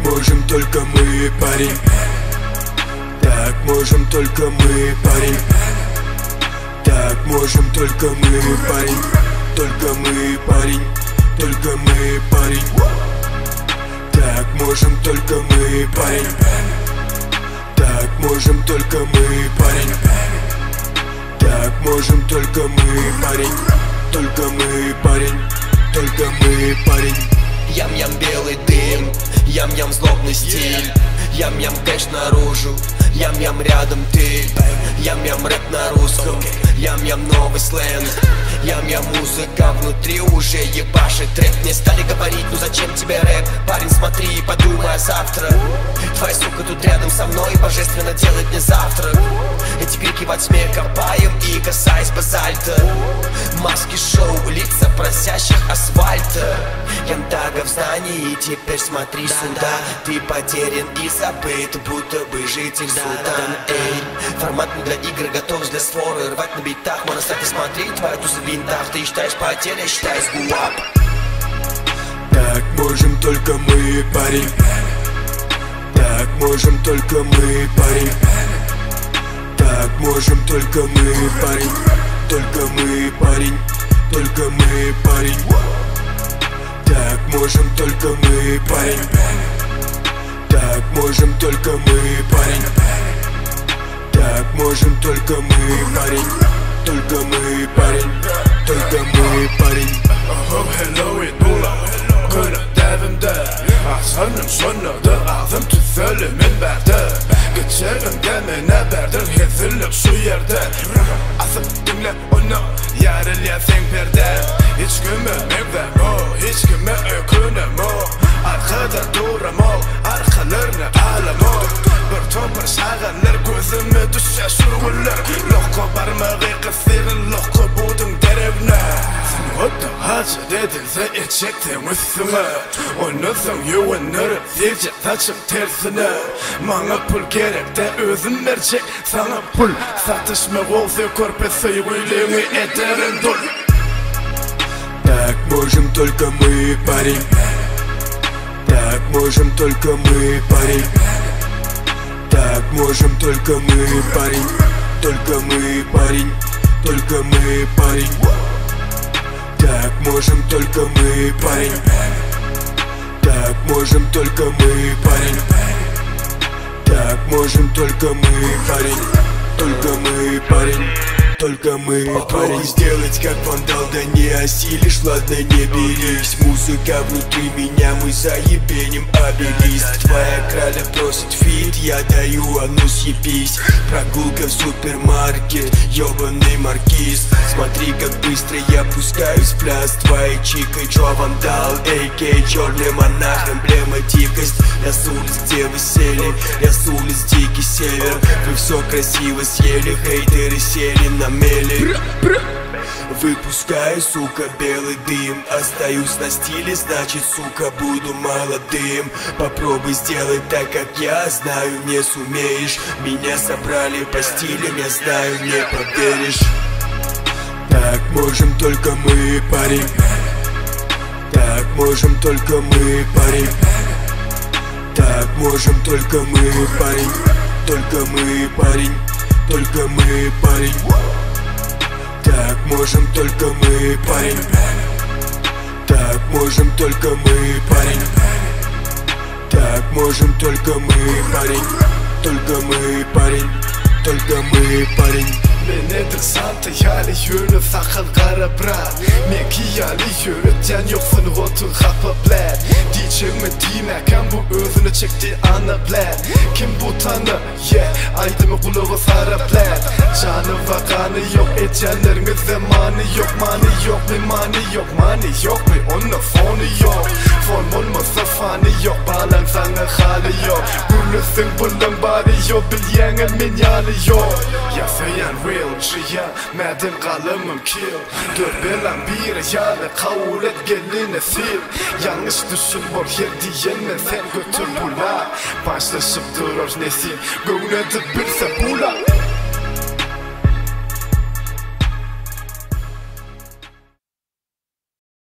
можем только мы, парень. Так можем только мы, парень. Так можем только мы, парень. Только мы, парень. Только мы, парень. Так можем только мы, парень. Так можем только мы, парень. Так можем только мы, парень. Только мы, парень. Только мы, парень. Ям-ям белый дым, ям-ям злобный стиль, ям-ям кэш наружу, ям-ям рядом ты, ям-ям рэп на русском, ям-ям новый сленг, ям-ям музыка внутри уже ебашит рэп. Мне стали говорить, ну зачем тебе рэп? Парень, смотри и подумай о завтра. Твоя сука тут рядом со мной божественно делает мне завтрак. Эти крики во тьме копаем и касаясь базальта. Маски шоу, лица просящих асфальта. Янтага в здании, теперь смотри сюда. Ты потерян и забыт, будто бы житель Султан. Эй, формат не для игр, готов для своры. Рвать на битах, можно стать и смотреть твою туза в винтах. Ты считаешь потеря, считай сгуап. Так можем только мы, парень. Так можем только мы, парень. Так можем только мы, парень. Только мы, парень. Только мы, парень. Так можем только мы, парень. Так можем только мы, парень. Так можем только мы, парень. Только мы, парень. Только мы, парень. Hello idula, كنا دافمدا أحسن مشندا أعظم تثلم من بعده قد شاغم دامنا باردن هذل شويردا أثق دمنا قلنا يا رلي ثين بردا hiç güme mevda mo hiç güme öküne mo arkada dura mo arkalarına alamo bir topar şağanlar gözüme düşe şurgullar lokko barmağı kısirin lokko budun derevne What hacı dedin sen içektin üstüme Onuzun yuvanları zirce taçım tersine Bana pul gerek de özün verecek sana pul Satışma olsa korpesi yüylemi ederin dul Так можем только мы, парень. Так можем только мы, парень. Так можем только мы, парень. Только мы, парень. Только мы, парень. Так можем только мы, парень. Так можем только мы, парень. Так можем только мы, парень. Только мы, парень. Только мы, парень. Сделать как вандал, да не осилишь, ладно, не берись. Музыка внутри меня, мы заебеним обелиск. Твоя краля просит фит, я даю, а ну съебись. Прогулка в супермаркет, ёбаный маркиз. Смотри, как быстро я пускаюсь в пляс. Твоей чикой Джо Вандал, а.к.а. черный монах, эмблема дикость. Я с улиц, где вы сели, я с улиц, дикий север. Вы все красиво съели, хейтеры сели на мели. Выпускаю, сука, белый дым. Остаюсь на стиле, значит, сука, буду молодым. Попробуй сделать так, как я знаю, не сумеешь. Меня собрали по стилям, я знаю, не поверишь. Так можем только мы, парень. Так можем только мы, парень. Так можем только мы, парень. Только мы, парень. Только мы, парень. Так можем только мы, парень. Так можем только мы, парень. Так можем только мы, парень. Только мы, парень. Только мы, парень. Nedir santa yali yürü sakal kara brat Meki yali yürü can yoksun gotun hapa blad Diyeceğimi diyemekem bu özünü çekti ana blad Kim bu tanı yeah aydımı kulağı sara blad Canı ve kanı yok etkenlerin zamanı yok Mani yok mi mani yok mani yok mi onun fonu yok Fon olmasa fani yok bağlan sana hali yok Gülüsün bulan bari yok bilyenin minyali yok Yaşayan real Çıyan mədim qalımım kill Dört belan bir yalı qavul et gelin esil Yanlış düşün bol yer diyenme sen götür bula Başlaşıp durur nesil Göğnedi bilse bula